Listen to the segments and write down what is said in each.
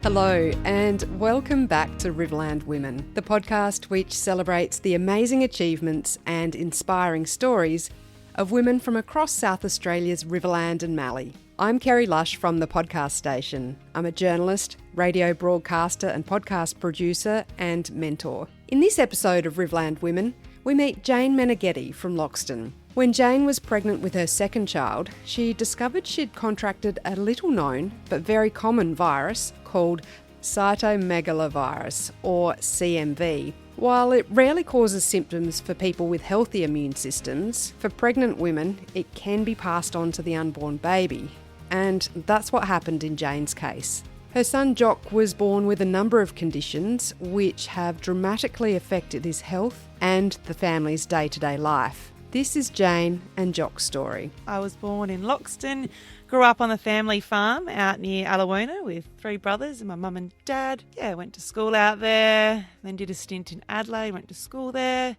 Hello and welcome back to Riverland Women, the podcast which celebrates the amazing achievements and inspiring stories of women from across South Australia's Riverland and Mallee. I'm Kerrie Lush from the podcast station. I'm a journalist, radio broadcaster and podcast producer and mentor. In this episode of Riverland Women, we meet Jayne Meneghetti from Loxton. When Jayne was pregnant with her second child, she discovered she'd contracted a little-known but very common virus called cytomegalovirus, or CMV. While it rarely causes symptoms for people with healthy immune systems, for pregnant women it can be passed on to the unborn baby. And that's what happened in Jayne's case. Her son Jock was born with a number of conditions which have dramatically affected his health and the family's day-to-day life. This is Jayne and Jock's story. I was born in Loxton, grew up on the family farm out near Allawona with three brothers and my mum and dad. Went to school out there, then did a stint in Adelaide, went to school there,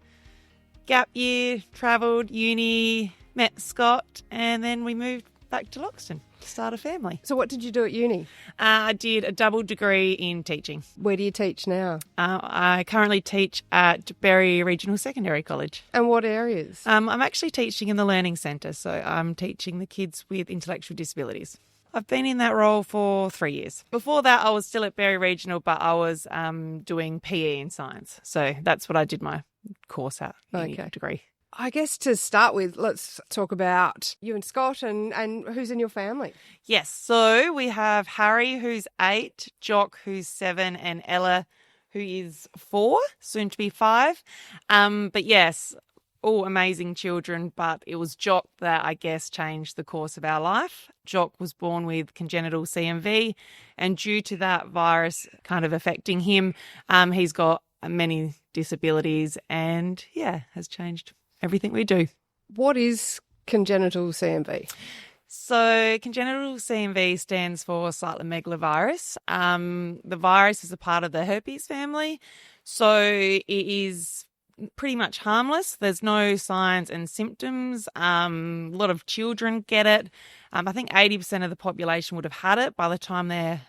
gap year, travelled, uni, met Scott, and then we moved back to Loxton to start a family. So what did you do at uni? I did a double degree in teaching. Where do you teach now? I currently teach at Berry Regional Secondary College. And what areas? I'm actually teaching in the Learning Centre, so I'm teaching the kids with intellectual disabilities. I've been in that role for 3 years. Before that, I was still at Berry Regional, but I was doing PE in science. So that's what I did my course at, degree. I guess to start with, let's talk about you and Scott and who's in your family. Yes, so we have Harry, who's 8, Jock, who's 7, and Ella, who is 4, soon to be 5. But yes, all amazing children, but it was Jock that I guess changed the course of our life. Jock was born with congenital CMV, and due to that virus kind of affecting him, he's got many disabilities and, has changed everything we do. What is congenital CMV? So congenital CMV stands for cytomegalovirus. The virus is a part of the herpes family. So it is pretty much harmless. There's no signs and symptoms. A lot of children get it. I think 80% of the population would have had it by the time they're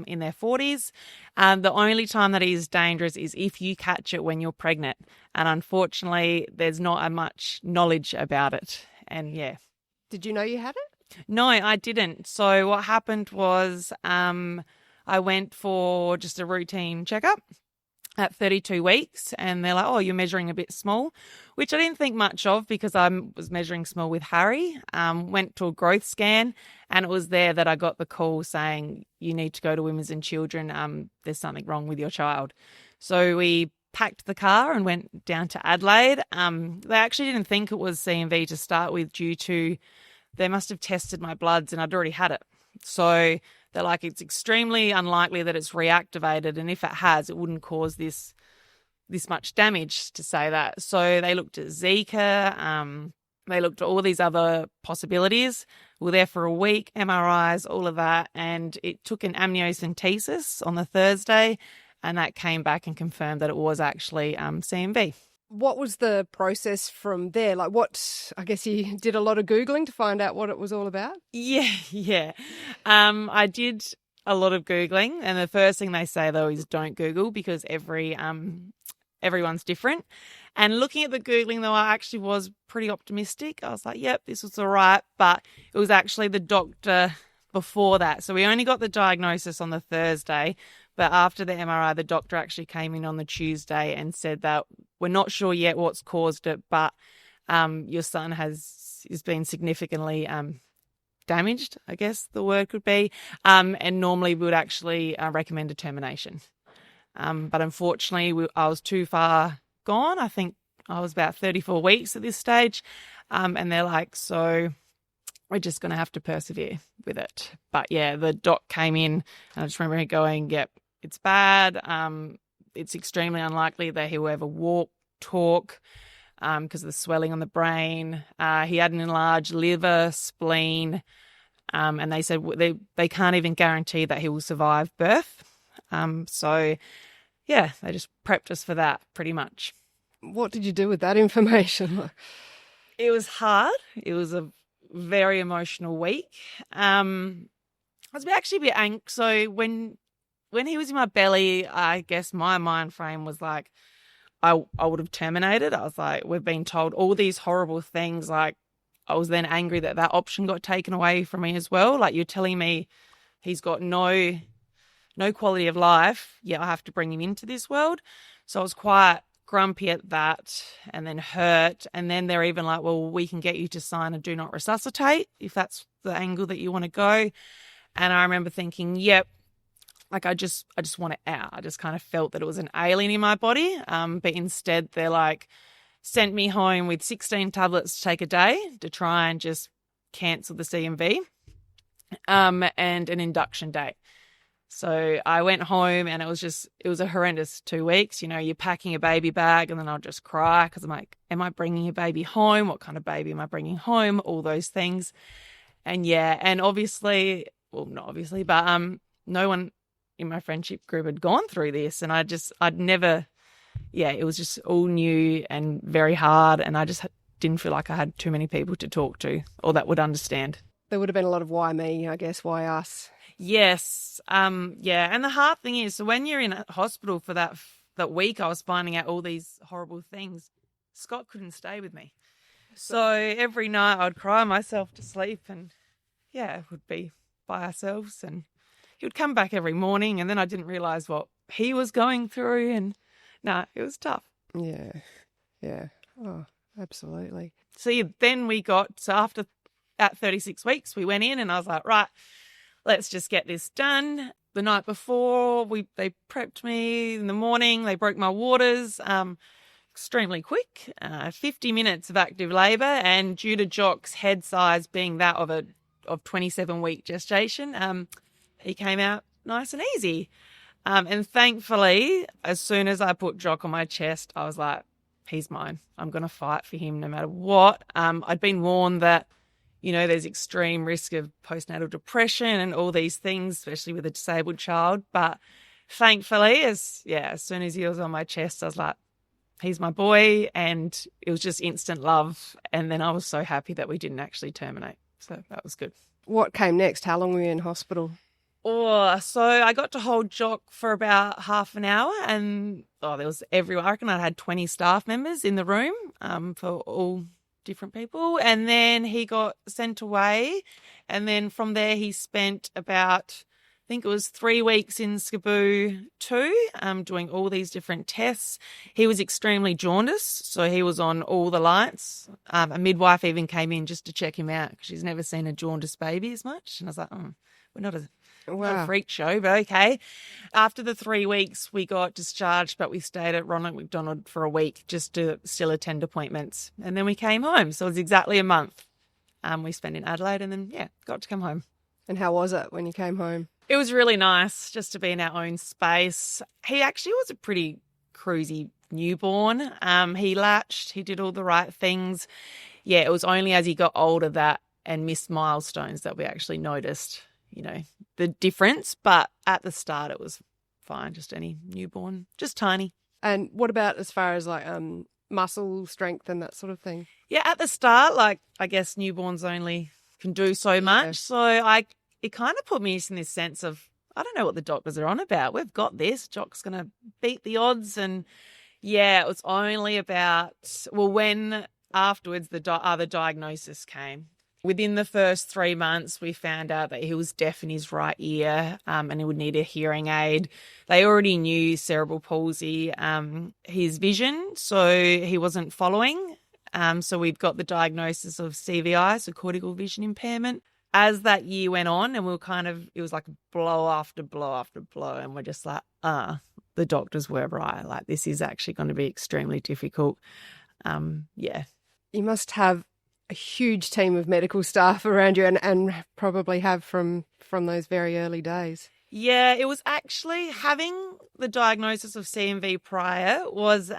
in their 40s. The only time that it is dangerous is if you catch it when you're pregnant. And unfortunately, there's not much knowledge about it. And Did you know you had it? No, I didn't. So what happened was I went for just a routine checkup at 32 weeks, and they're like, oh, you're measuring a bit small, which I didn't think much of because I was measuring small with Harry. Went to a growth scan, and it was there that I got the call saying, you need to go to Women's and Children. There's something wrong with your child. So we packed the car and went down to Adelaide. They actually didn't think it was CMV to start with due to they must have tested my bloods and I'd already had it. So they're like, it's extremely unlikely that it's reactivated, and if it has, it wouldn't cause this much damage to say that. So they looked at Zika, they looked at all these other possibilities. We were there for a week, MRIs, all of that, and it took an amniocentesis on the Thursday, and that came back and confirmed that it was actually CMV. What was the process from there? I guess you did a lot of Googling to find out what it was all about? Yeah. I did a lot of Googling, and the first thing they say, though, is don't Google because everyone's different. And looking at the Googling, though, I actually was pretty optimistic. I was like, yep, this was all right. But it was actually the doctor before that. So we only got the diagnosis on the Thursday. But after the MRI, the doctor actually came in on the Tuesday and said that we're not sure yet what's caused it, but your son is been significantly damaged, I guess the word could be. And normally we would actually recommend a termination. But unfortunately, I was too far gone. I think I was about 34 weeks at this stage. And they're like, so we're just going to have to persevere with it. But the doc came in and I just remember going, yep, it's bad. It's extremely unlikely that he will ever walk, talk, because of the swelling on the brain. He had an enlarged liver, spleen, and they said they can't even guarantee that he will survive birth. So they just prepped us for that pretty much. What did you do with that information? It was hard. It was a very emotional week. I was actually a bit anxious. So when when he was in my belly, I guess my mind frame was like, I would have terminated. I was like, we've been told all these horrible things. Like, I was then angry that option got taken away from me as well. Like, you're telling me he's got no quality of life, yet I have to bring him into this world. So I was quite grumpy at that, and then hurt. And then they're even like, well, we can get you to sign a do not resuscitate if that's the angle that you want to go. And I remember thinking, yep, like I just want it out. I just kind of felt that it was an alien in my body. But instead they're like, sent me home with 16 tablets to take a day to try and just cancel the CMV, and an induction date. So I went home, and it was a horrendous 2 weeks. You know, you're packing a baby bag, and then I'll just cry because I'm like, am I bringing a baby home? What kind of baby am I bringing home? All those things. And yeah, and obviously, well, not obviously, but no one in my friendship group had gone through this, and I'd never, it was just all new and very hard, and I just didn't feel like I had too many people to talk to or that would understand. There would have been a lot of why me, I guess, why us. Yes. And the hard thing is, so when you're in a hospital for that week, I was finding out all these horrible things. Scott couldn't stay with me. So every night I'd cry myself to sleep, and it would be by ourselves, and he would come back every morning, and then I didn't realise what he was going through, and it was tough. Yeah. Oh, absolutely. So then after at 36 weeks, we went in, and I was like, right, let's just get this done. The night before, they prepped me in the morning. They broke my waters extremely quick, 50 minutes of active labour, and due to Jock's head size being that of 27-week gestation, he came out nice and easy. And thankfully, as soon as I put Jock on my chest, I was like, he's mine. I'm going to fight for him no matter what. I'd been warned that, there's extreme risk of postnatal depression and all these things, especially with a disabled child. But thankfully, as soon as he was on my chest, I was like, he's my boy. And it was just instant love. And then I was so happy that we didn't actually terminate. So that was good. What came next? How long were you in hospital? Oh, so I got to hold Jock for about half an hour, and there was everyone. I reckon I had 20 staff members in the room for all different people. And then he got sent away, and then from there he spent about, I think it was 3 weeks in Skaboo 2, doing all these different tests. He was extremely jaundiced, so he was on all the lights. A midwife even came in just to check him out because she's never seen a jaundiced baby as much. And I was like, we're not a freak show, but okay. After the 3 weeks, we got discharged, but we stayed at Ronald McDonald for a week just to still attend appointments. And then we came home. So it was exactly a month. We spent in Adelaide, and then, got to come home. And how was it when you came home? It was really nice just to be in our own space. He actually was a pretty cruisy newborn. He latched, he did all the right things. Yeah, it was only as he got older and missed milestones that we actually noticed, the difference. But at the start, it was fine, just any newborn, just tiny. And what about as far as like muscle strength and that sort of thing? Yeah, at the start, like I guess newborns only can do so much. So it kind of put me in this sense of, I don't know what the doctors are on about. We've got this. Jock's going to beat the odds. And it was only about, when afterwards the diagnosis came. Within the first 3 months, we found out that he was deaf in his right ear, and he would need a hearing aid. They already knew cerebral palsy, his vision, so he wasn't following. So we've got the diagnosis of CVI, so cortical vision impairment. As that year went on, and it was like blow after blow after blow, and we're just like, the doctors were right. Like, this is actually going to be extremely difficult. You must have a huge team of medical staff around you, and probably have from those very early days. Yeah, it was actually having the diagnosis of CMV prior was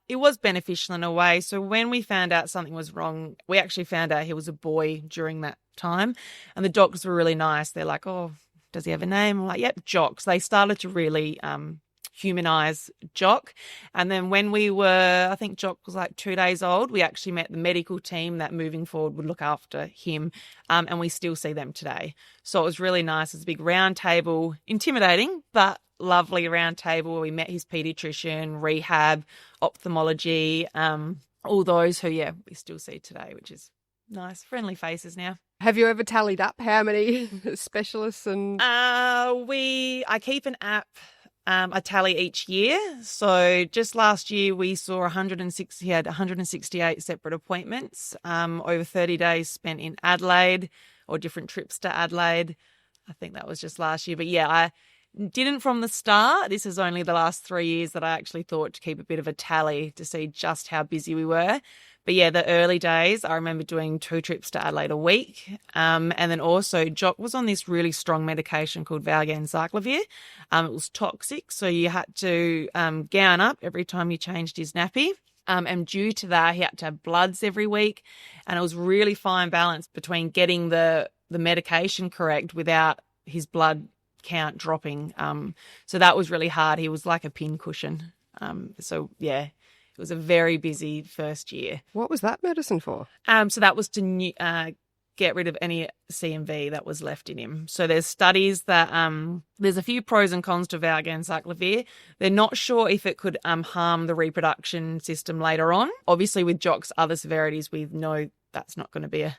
it was beneficial in a way. So when we found out something was wrong, we actually found out he was a boy during that time, and the doctors were really nice. They're like, oh, does he have a name? I'm like, yep, Jock. So they started to really humanise Jock. And then when I think Jock was like 2 days old, we actually met the medical team that moving forward would look after him. And we still see them today. So it was really nice. It's a big round table, intimidating, but lovely round table where we met his paediatrician, rehab, ophthalmology, all those who, we still see today, which is nice. Friendly faces now. Have you ever tallied up how many specialists and... I keep an app. I tally each year. So just last year we saw 168 separate appointments, over 30 days spent in Adelaide or different trips to Adelaide. I think that was just last year. But I didn't from the start. This is only the last 3 years that I actually thought to keep a bit of a tally to see just how busy we were. But the early days, I remember doing 2 trips to Adelaide a week. And then also Jock was on this really strong medication called valganciclovir. It was toxic, so you had to gown up every time you changed his nappy. And due to that, he had to have bloods every week. And it was really fine balance between getting the medication correct without his blood count dropping. So that was really hard. He was like a pincushion. It was a very busy first year. What was that medicine for? So that was to get rid of any CMV that was left in him. So there's studies that there's a few pros and cons to valganciclovir. They're not sure if it could harm the reproduction system later on. Obviously, with Jock's other severities, we know that's not going to be a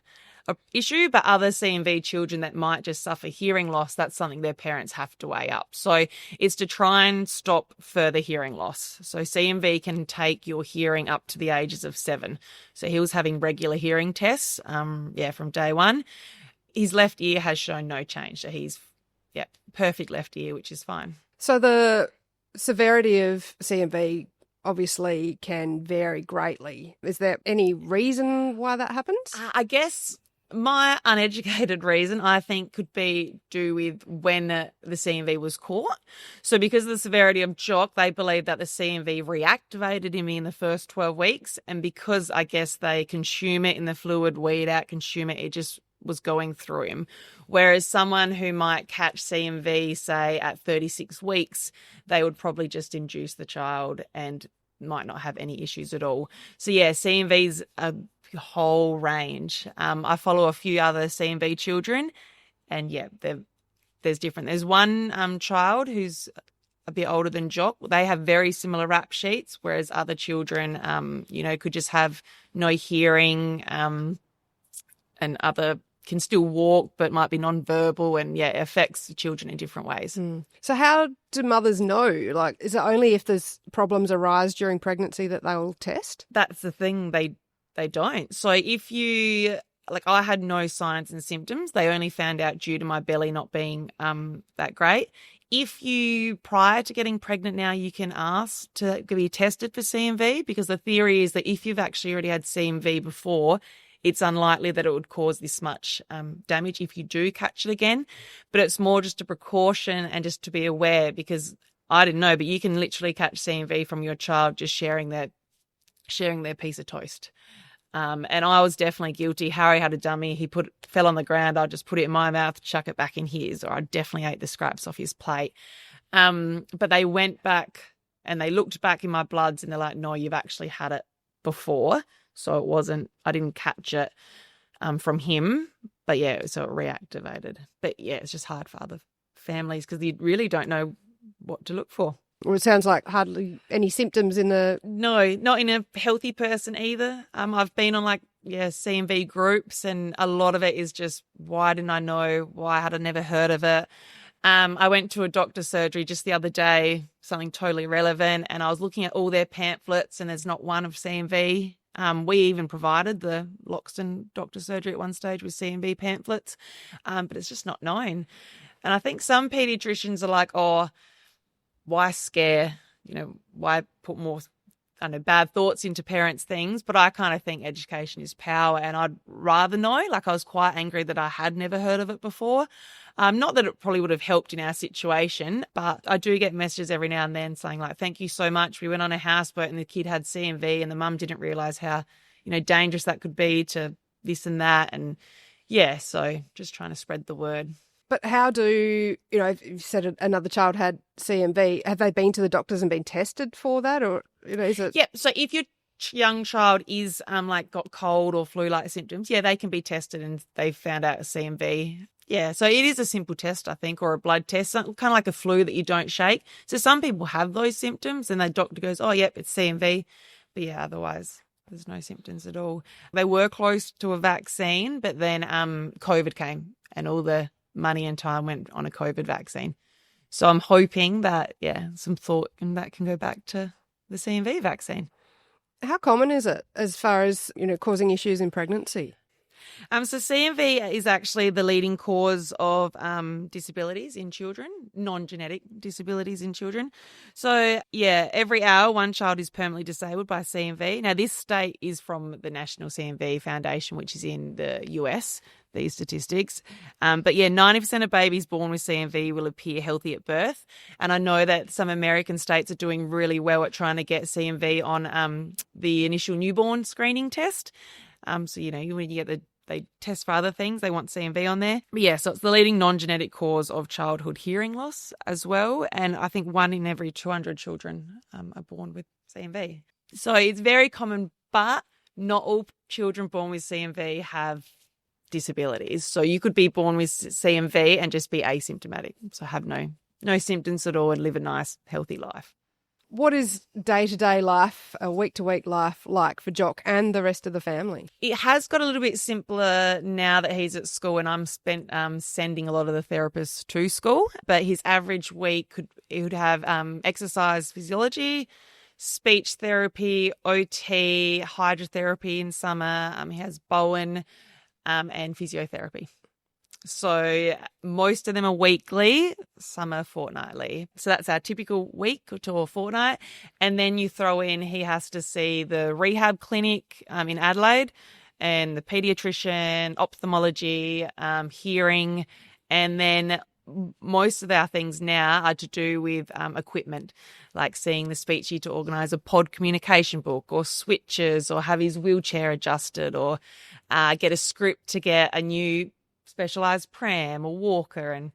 issue, but other CMV children that might just suffer hearing loss, that's something their parents have to weigh up. So it's to try and stop further hearing loss. So CMV can take your hearing up to the ages of 7. So he was having regular hearing tests, from day one. His left ear has shown no change. So he's, perfect left ear, which is fine. So the severity of CMV obviously can vary greatly. Is there any reason why that happens? I guess my uneducated reason, I think, could be due with when the CMV was caught. So because of the severity of Jock, they believe that the CMV reactivated him in the first 12 weeks. And because I guess they consume it in the fluid, weed out, consume it, it just was going through him. Whereas someone who might catch CMV, say, at 36 weeks, they would probably just induce the child and might not have any issues at all. So, CMV's a whole range. I follow a few other CMV children and, there's different. There's one child who's a bit older than Jock. They have very similar rap sheets, whereas other children, could just have no hearing and other can still walk but might be non-verbal and, it affects the children in different ways. So how do mothers know? Like, is it only if there's problems arise during pregnancy that they'll test? That's the thing, they don't. So if you, I had no signs and symptoms. They only found out due to my belly not being that great. If you, prior to getting pregnant now, you can ask to be tested for CMV, because the theory is that if you've actually already had CMV before, it's unlikely that it would cause this much damage if you do catch it again. But it's more just a precaution and just to be aware, because I didn't know, but you can literally catch CMV from your child just sharing their piece of toast. And I was definitely guilty. Harry had a dummy. He fell on the ground. I'd just put it in my mouth, chuck it back in his, or I definitely ate the scraps off his plate. But they went back and they looked back in my bloods and they're like, no, you've actually had it before. So I didn't catch it from him, but so it reactivated. But it's just hard for other families because you really don't know what to look for. Well, it sounds like hardly any symptoms in the... No, not in a healthy person either. I've been on CMV groups and a lot of it is just, why didn't I know? Why had I never heard of it? I went to a doctor's surgery just the other day, something totally relevant, and I was looking at all their pamphlets and there's not one of CMV. We even provided the Loxton doctor surgery at one stage with CMV pamphlets, but it's just not known. And I think some paediatricians are like, oh, why scare? Why put more, bad thoughts into parents' things? But I kind of think education is power, and I'd rather know. I was quite angry that I had never heard of it before. Not that it probably would have helped in our situation, but I do get messages every now and then saying thank you so much. We went on a houseboat and the kid had CMV and the mum didn't realise how, dangerous that could be to this and that. And so just trying to spread the word. But how do, if you said another child had CMV, have they been to the doctors and been tested for that? Or, is it? Yeah. So if your young child is got cold or flu-like symptoms, they can be tested and they've found out a CMV. Yeah. So it is a simple test, I think, or a blood test, kind of like a flu that you don't shake. So some people have those symptoms and the doctor goes, oh, yep, it's CMV. But otherwise there's no symptoms at all. They were close to a vaccine, but then COVID came and all the money and time went on a COVID vaccine. So I'm hoping that, some thought and that can go back to the CMV vaccine. How common is it as far as, causing issues in pregnancy? So CMV is actually the leading cause of disabilities in children, non-genetic disabilities in children. So, every hour one child is permanently disabled by CMV. Now, this state is from the National CMV Foundation, which is in the US, these statistics. But 90% of babies born with CMV will appear healthy at birth. And I know that some American states are doing really well at trying to get CMV on the initial newborn screening test. So, when you get they test for other things, they want CMV on there. But so it's the leading non-genetic cause of childhood hearing loss as well. And I think 1 in every 200 children are born with CMV. So it's very common, but not all children born with CMV have disabilities. So you could be born with CMV and just be asymptomatic. So have no symptoms at all and live a nice, healthy life. What is day-to-day life, week-to-week life like for Jock and the rest of the family? It has got a little bit simpler now that he's at school and I'm sending a lot of the therapists to school. But his average week he would have exercise physiology, speech therapy, OT, hydrotherapy in summer. He has Bowen and physiotherapy. So most of them are weekly, some are fortnightly. So that's our typical week to a fortnight. And then you throw in he has to see the rehab clinic in Adelaide and the paediatrician, ophthalmology, hearing. And then most of our things now are to do with equipment, like seeing the speechy to organise a pod communication book or switches or have his wheelchair adjusted or get a script to get a new specialised pram or walker. And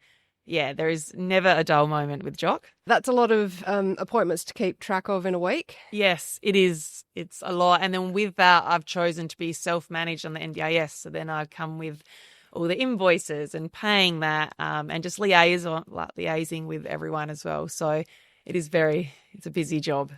there is never a dull moment with Jock. That's a lot of appointments to keep track of in a week. Yes, it is. It's a lot. And then with that, I've chosen to be self-managed on the NDIS. So then I come with all the invoices and paying that and just liaising with everyone as well. So it's a busy job.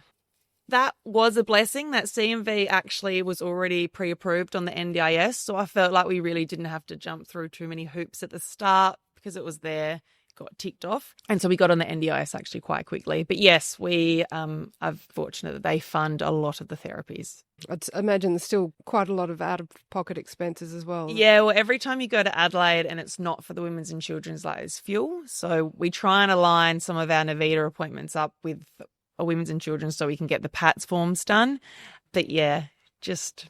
That was a blessing that CMV actually was already pre-approved on the NDIS. So I felt like we really didn't have to jump through too many hoops at the start because it was there, got ticked off. And so we got on the NDIS actually quite quickly. But yes, we are fortunate that they fund a lot of the therapies. I'd imagine there's still quite a lot of out-of-pocket expenses as well. Yeah, well, every time you go to Adelaide and it's not for the women's and children's, it's fuel. So we try and align some of our Navita appointments up with a women's and children's so we can get the PATS forms done. But just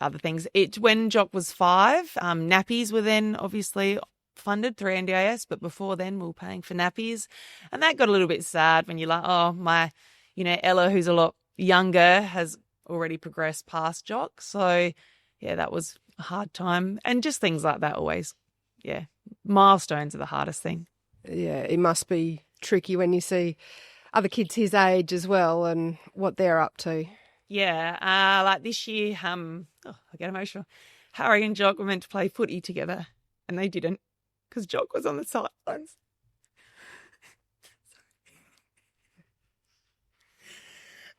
other things. When Jock was 5, nappies were then obviously funded through NDIS, but before then we were paying for nappies. And that got a little bit sad when you're like, oh, my, Ella, who's a lot younger, has already progressed past Jock. So, that was a hard time. And just things like that always, milestones are the hardest thing. Yeah, it must be tricky when you see other kids his age as well and what they're up to. Yeah, like this year, I get emotional. Harry and Jock were meant to play footy together and they didn't because Jock was on the sidelines.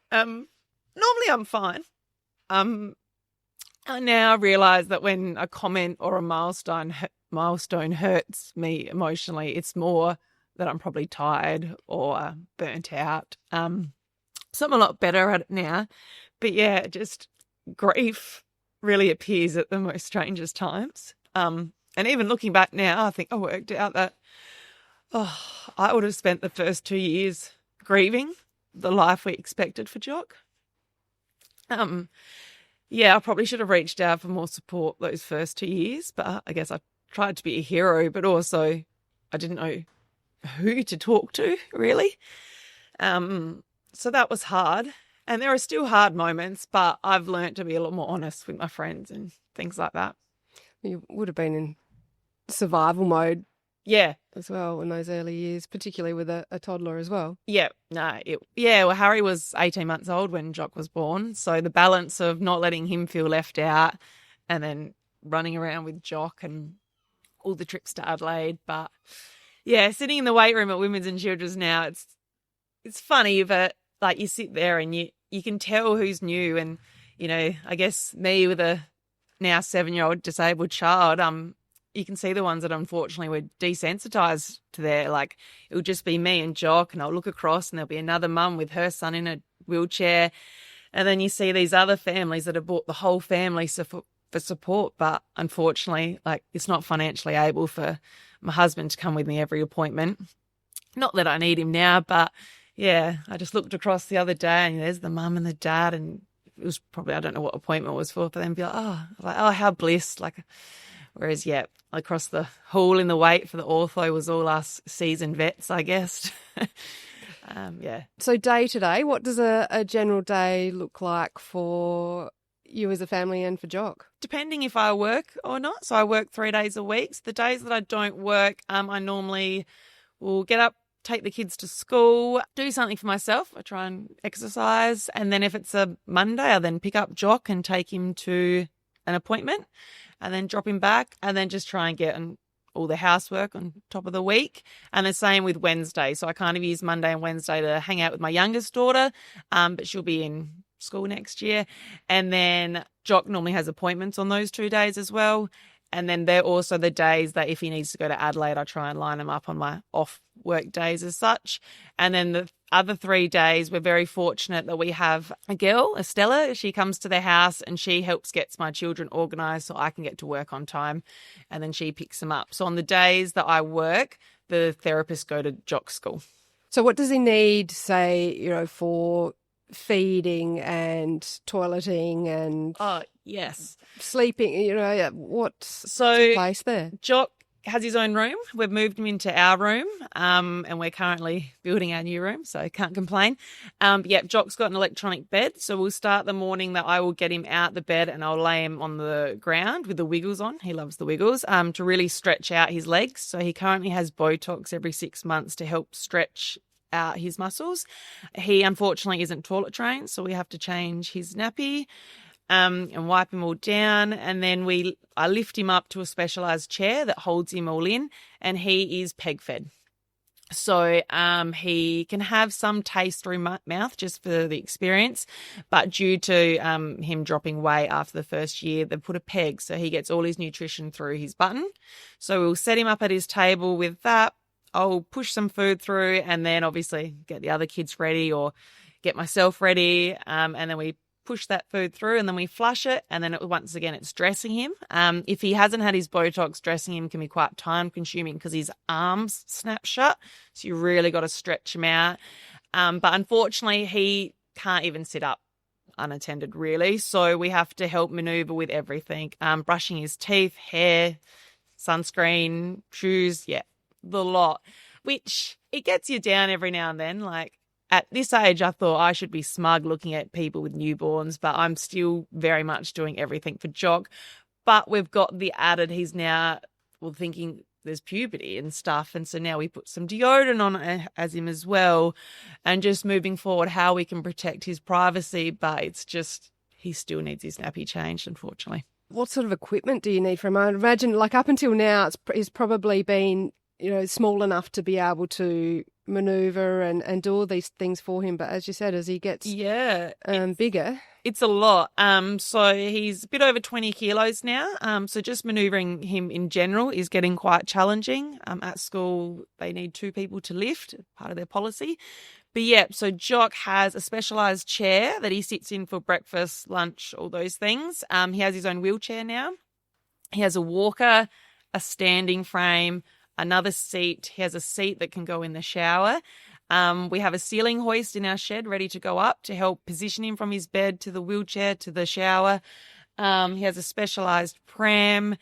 Normally I'm fine. I now realise that when a comment or a milestone hurts me emotionally, it's more that I'm probably tired or burnt out. So I'm a lot better at it now. But just grief really appears at the most strangest times. And even looking back now, I think I worked out that I would have spent the first 2 years grieving the life we expected for Jock. I probably should have reached out for more support those first 2 years, but I guess I tried to be a hero, but also I didn't know who to talk to, really. So that was hard. And there are still hard moments, but I've learned to be a lot more honest with my friends and things like that. You would have been in survival mode Yeah. as well in those early years, particularly with a toddler as well. Yeah. No. Well, Harry was 18 months old when Jock was born. So the balance of not letting him feel left out and then running around with Jock and all the trips to Adelaide. But yeah, sitting in the weight room at Women's and Children's now, it's funny, but like you sit there and you can tell who's new. And, you know, I guess me with a now 7-year-old disabled child, you can see the ones that unfortunately were desensitized to their, like, it would just be me and Jock, and I'll look across and there'll be another mum with her son in a wheelchair. And then you see these other families that have brought the whole family for support, but unfortunately, like, it's not financially able for my husband to come with me every appointment. Not that I need him now, but yeah, I just looked across the other day and there's the mum and the dad, and it was probably, I don't know what appointment it was for them, be like, oh, how blessed. Like, whereas, yeah, across the hall in the wait for the ortho was all us seasoned vets, I guess. Yeah. So day to day, what does a general day look like for you as a family and for Jock? Depending if I work or not. So I work 3 days a week. So the days that I don't work, I normally will get up, take the kids to school, do something for myself. I try and exercise. And then if it's a Monday, I then pick up Jock and take him to an appointment and then drop him back and then just try and get all the housework on top of the week. And the same with Wednesday. So I kind of use Monday and Wednesday to hang out with my youngest daughter, but she'll be in school next year. And then Jock normally has appointments on those 2 days as well. And then they're also the days that if he needs to go to Adelaide, I try and line him up on my off work days as such. And then the other 3 days, we're very fortunate that we have a girl, Estella. She comes to the house and she helps get my children organised so I can get to work on time. And then she picks them up. So on the days that I work, the therapists go to Jock school. So what does he need, say, you know, for feeding and toileting and yes, sleeping, you know, what's the place there? Jock has his own room. We've moved him into our room, and we're currently building our new room, so I can't complain. Jock's got an electronic bed, so we'll start the morning that I will get him out the bed and I'll lay him on the ground with the wiggles on. He loves the wiggles, to really stretch out his legs. So he currently has Botox every 6 months to help stretch out his muscles. He unfortunately isn't toilet trained, so we have to change his nappy and wipe him all down. And then I lift him up to a specialised chair that holds him all in, and he is peg fed. So he can have some taste through mouth just for the experience, but due to him dropping weight after the first year, they've put a peg, so he gets all his nutrition through his button. So we'll set him up at his table with that. I'll push some food through and then obviously get the other kids ready or get myself ready. And then we push that food through and then we flush it. And then once again, it's dressing him. If he hasn't had his Botox, dressing him can be quite time consuming because his arms snap shut. So you really got to stretch him out. But unfortunately, he can't even sit up unattended really. So we have to help maneuver with everything. Brushing his teeth, hair, sunscreen, shoes. Yeah. The lot, which it gets you down every now and then. Like at this age, I thought I should be smug looking at people with newborns, but I'm still very much doing everything for Jock. But we've got the added, he's now, thinking there's puberty and stuff. And so now we put some deodorant on as him as well. And just moving forward, how we can protect his privacy. But it's just, he still needs his nappy changed, unfortunately. What sort of equipment do you need for him? I imagine, like up until now, it's probably been, you know, small enough to be able to manoeuvre and do all these things for him. But as you said, as he gets bigger, it's a lot. So he's a bit over 20 kilos now. So just manoeuvring him in general is getting quite challenging. At school, they need 2 people to lift, part of their policy. But yeah, so Jock has a specialised chair that he sits in for breakfast, lunch, all those things. He has his own wheelchair now. He has a walker, a standing frame, another seat. He has a seat that can go in the shower. We have a ceiling hoist in our shed ready to go up to help position him from his bed to the wheelchair to the shower. He has a specialised pram,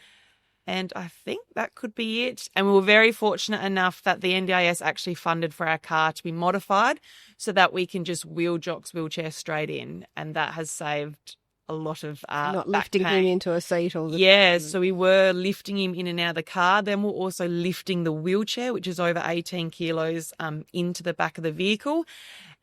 and I think that could be it. And we were very fortunate enough that the NDIS actually funded for our car to be modified so that we can just wheel Jock's wheelchair straight in, and that has saved a lot of Not back lifting pain. him into a seat or Yeah, so we were lifting him in and out of the car. Then we're also lifting the wheelchair, which is over 18 kilos, into the back of the vehicle.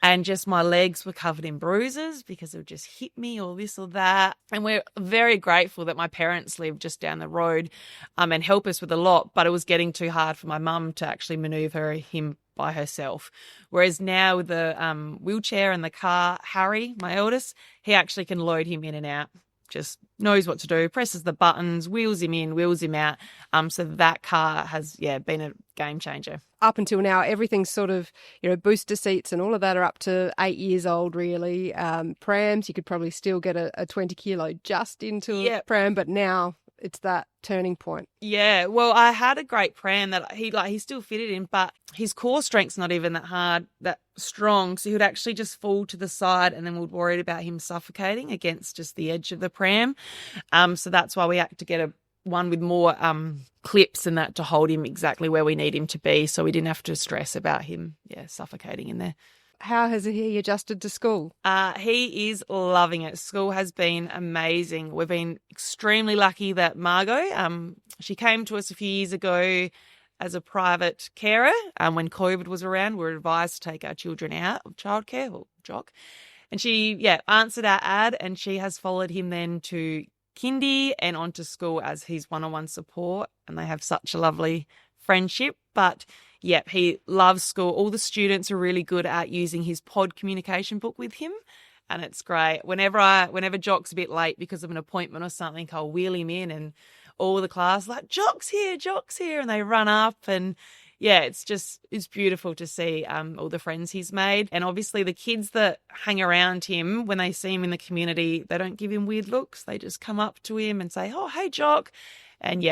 And just my legs were covered in bruises because it would just hit me or this or that. And we're very grateful that my parents live just down the road and help us with a lot. But it was getting too hard for my mum to actually manoeuvre him by herself. Whereas now with the wheelchair and the car, Harry, my eldest, he actually can load him in and out. Just knows what to do, presses the buttons, wheels him in, wheels him out. So that car has, been a game changer. Up until now, everything's sort of, booster seats and all of that are up to 8 years old, really. Prams, you could probably still get a 20 kilo just into a pram, but now it's that turning point. Yeah, well, I had a great pram that he still fitted in, but his core strength's not even that strong. So he would actually just fall to the side, and then we'd worried about him suffocating against just the edge of the pram. So that's why we had to get one with more clips and that to hold him exactly where we need him to be, so we didn't have to stress about him suffocating in there. How has he adjusted to school? He is loving it. School has been amazing. We've been extremely lucky that Margot, she came to us a few years ago as a private carer. When COVID was around, we were advised to take our children out of childcare, or Jock. And she, answered our ad, and she has followed him then to kindy and onto school as his one-on-one support. And they have such a lovely friendship. But he loves school. All the students are really good at using his pod communication book with him, and it's great. Whenever Jock's a bit late because of an appointment or something, I'll wheel him in, and all the class like, Jock's here, and they run up, and it's beautiful to see all the friends he's made. And obviously the kids that hang around him, when they see him in the community, they don't give him weird looks. They just come up to him and say, "Oh, hey, Jock." And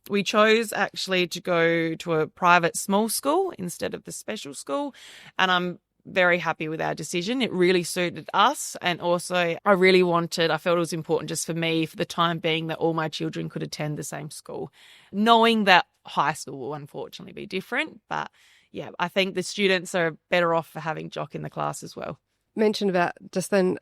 we chose actually to go to a private small school instead of the special school, and I'm very happy with our decision. It really suited us, and also I felt it was important just for me, for the time being, that all my children could attend the same school, knowing that high school will unfortunately be different. But I think the students are better off for having Jock in the class as well. Mentioned about just then,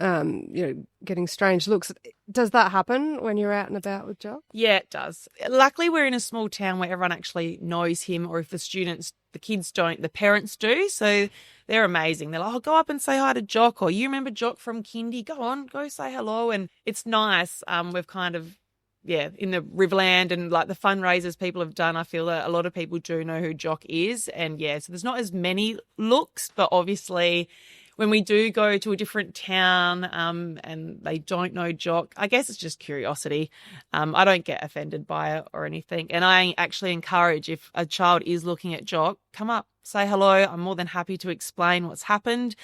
getting strange looks. Does that happen when you're out and about with Jock? Yeah, it does. Luckily, we're in a small town where everyone actually knows him, or if the kids don't, the parents do. So they're amazing. They're like, "Oh, go up and say hi to Jock," or "You remember Jock from kindy? Go on, go say hello." And it's nice. We've kind of, in the Riverland and like the fundraisers people have done, I feel that a lot of people do know who Jock is. And so there's not as many looks, but obviously when we do go to a different town and they don't know Jock, I guess it's just curiosity. I don't get offended by it or anything. And I actually encourage, if a child is looking at Jock, come up, say hello. I'm more than happy to explain what's happened.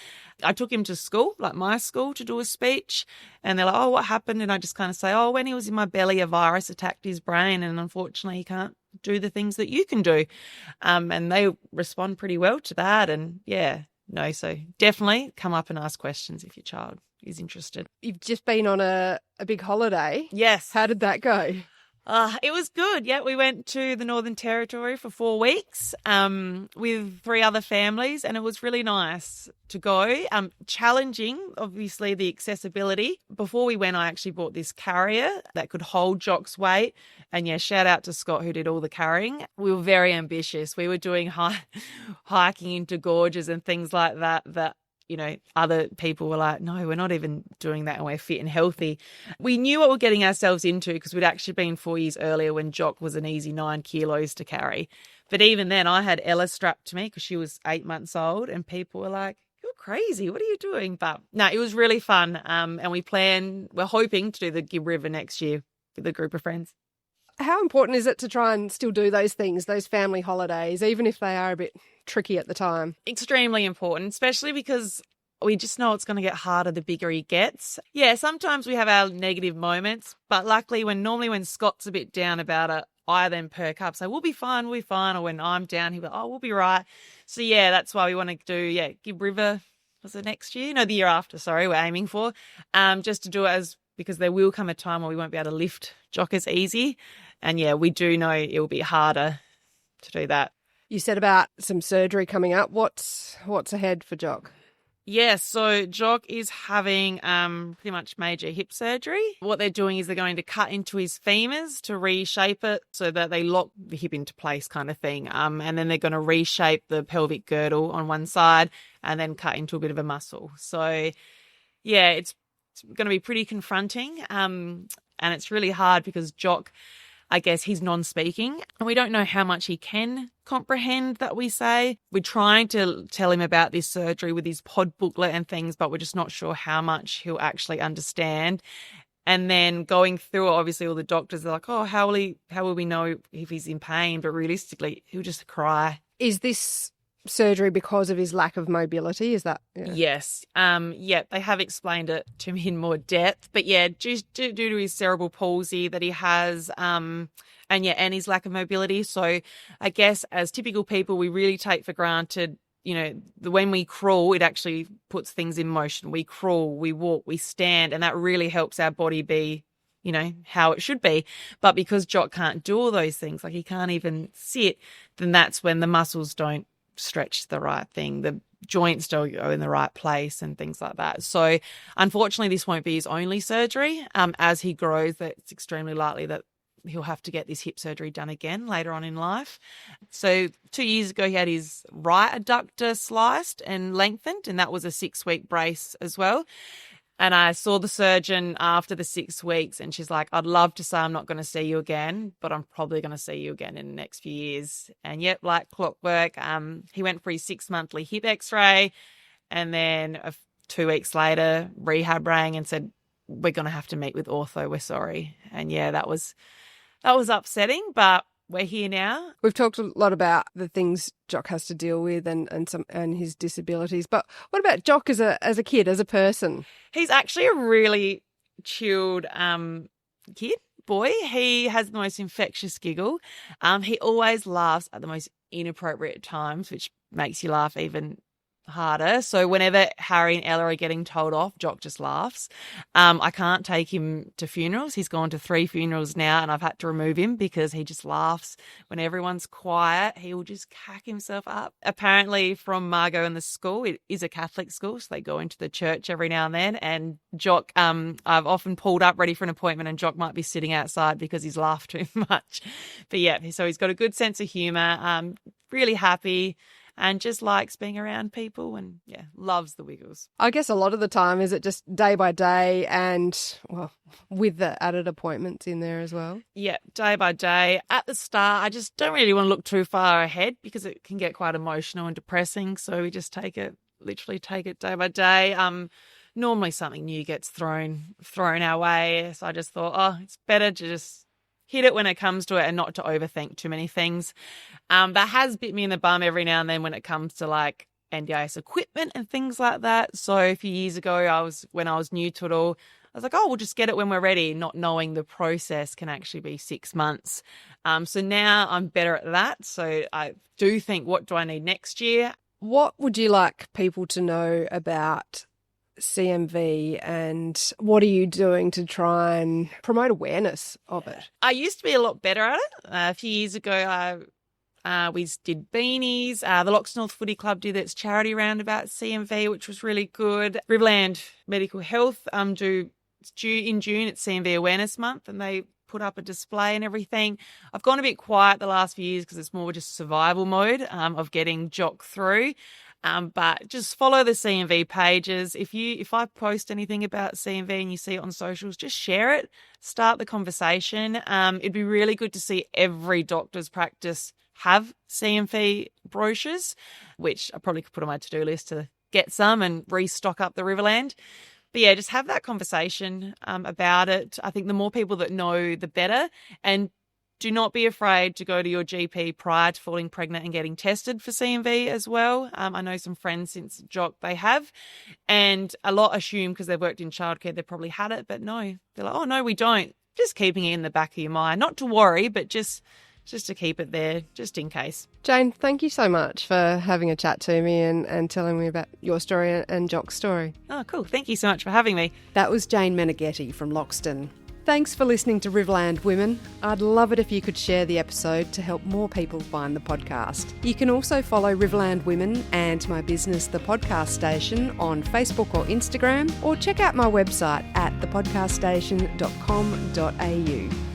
I took him to school, like my school, to do a speech. And they're like, "Oh, what happened?" And I just kind of say, "Oh, when he was in my belly, a virus attacked his brain, and unfortunately he can't do the things that you can do." And they respond pretty well to that. And so definitely come up and ask questions if your child is interested. You've just been on a big holiday. Yes. How did that go? It was good. Yeah, we went to the Northern Territory for 4 weeks with 3 other families, and it was really nice to go. Challenging, obviously, the accessibility. Before we went, I actually bought this carrier that could hold Jock's weight. And shout out to Scott, who did all the carrying. We were very ambitious. We were doing hiking into gorges and things like that other people were like, "No, we're not even doing that, and we're fit and healthy." We knew what we're getting ourselves into because we'd actually been 4 years earlier when Jock was an easy 9 kilos to carry. But even then, I had Ella strapped to me because she was 8 months old, and people were like, "You're crazy. What are you doing?" But no, it was really fun. And we're hoping to do the Gibb River next year with a group of friends. How important is it to try and still do those things, those family holidays, even if they are a bit tricky at the time? Extremely important, especially because we just know it's going to get harder the bigger he gets. Sometimes we have our negative moments, but luckily when Scott's a bit down about it, I then perk up, say, we'll be fine. Or when I'm down, he'll be like, "Oh, we'll be right." So that's why we want to do, Gibb River, was it next year? No, the year after, sorry, we're aiming for, just to do it because there will come a time where we won't be able to lift Jock as easy. And we do know it will be harder to do that. You said about some surgery coming up. What's ahead for Jock? Yes, so Jock is having pretty much major hip surgery. What they're doing is they're going to cut into his femurs to reshape it so that they lock the hip into place kind of thing. And then they're going to reshape the pelvic girdle on one side and then cut into a bit of a muscle. So, yeah, it's going to be pretty confronting. And it's really hard because Jock, I guess he's non-speaking and we don't know how much he can comprehend that we say. We're trying to tell him about this surgery with his pod booklet and things, but we're just not sure how much he'll actually understand. And then going through it, obviously all the doctors are like, oh, how will we know if he's in pain? But realistically, he'll just cry. Is this surgery because of his lack of mobility? Is that? Yeah. Yes. They have explained it to me in more depth. But yeah, due to his cerebral palsy that he has, and his lack of mobility. So I guess as typical people, we really take for granted, when we crawl, it actually puts things in motion. We crawl, we walk, we stand, and that really helps our body be, how it should be. But because Jock can't do all those things, like he can't even sit, then that's when the muscles don't stretch the right thing, the joints don't go in the right place and things like that. So unfortunately this won't be his only surgery. As he grows, it's extremely likely that he'll have to get this hip surgery done again later on in life. So 2 years ago he had his right adductor sliced and lengthened, and that was a 6-week brace as well. And I saw the surgeon after the 6 weeks and she's like, I'd love to say I'm not going to see you again, but I'm probably going to see you again in the next few years. And yep, like clockwork, he went for his 6-monthly hip x-ray, and then 2 weeks later, rehab rang and said, we're going to have to meet with ortho, we're sorry. And yeah, that was upsetting, but we're here now. We've talked a lot about the things Jock has to deal with and his disabilities, but what about Jock as a kid, as a person? He's actually a really chilled boy. He has the most infectious giggle. He always laughs at the most inappropriate times, which makes you laugh even harder. So whenever Harry and Ella are getting told off, Jock just laughs. I can't take him to funerals. He's gone to 3 funerals now and I've had to remove him because he just laughs. When everyone's quiet, he will just cack himself up. Apparently from Margot and the school, it is a Catholic school, so they go into the church every now and then, and Jock, I've often pulled up ready for an appointment and Jock might be sitting outside because he's laughed too much. But yeah, so he's got a good sense of humour, really happy, and just likes being around people and, loves the wiggles. I guess a lot of the time, is it just day by day and, well, with the added appointments in there as well? Yeah, day by day. At the start, I just don't really want to look too far ahead because it can get quite emotional and depressing. So we just literally take it day by day. Normally something new gets thrown our way. So I just thought, it's better to just hit it when it comes to it and not to overthink too many things. That has bit me in the bum every now and then when it comes to like NDIS equipment and things like that. So a few years ago, when I was new to it all, I was like, we'll just get it when we're ready, not knowing the process can actually be 6 months. So now I'm better at that. So I do think, what do I need next year? What would you like people to know about CMV and what are you doing to try and promote awareness of it? I used to be a lot better at it. A few years ago, we did beanies. The Loxton Footy Club did its charity round about CMV, which was really good. Riverland Medical Health do in June, it's CMV Awareness Month, and they put up a display and everything. I've gone a bit quiet the last few years because it's more just survival mode of getting Jock through. But just follow the CMV pages. If I post anything about CMV and you see it on socials, just share it. Start the conversation. It'd be really good to see every doctor's practice have CMV brochures, which I probably could put on my to-do list to get some and restock up the Riverland. But yeah, just have that conversation about it. I think the more people that know, the better. And do not be afraid to go to your GP prior to falling pregnant and getting tested for CMV as well. I know some friends since Jock they have, and a lot assume because they've worked in childcare they probably had it, but no. They're like, oh, no, we don't. Just keeping it in the back of your mind. Not to worry, but just to keep it there, just in case. Jayne, thank you so much for having a chat to me and telling me about your story and Jock's story. Oh, cool. Thank you so much for having me. That was Jayne Meneghetti from Loxton. Thanks for listening to Riverland Women. I'd love it if you could share the episode to help more people find the podcast. You can also follow Riverland Women and my business, The Podcast Station, on Facebook or Instagram, or check out my website at thepodcaststation.com.au.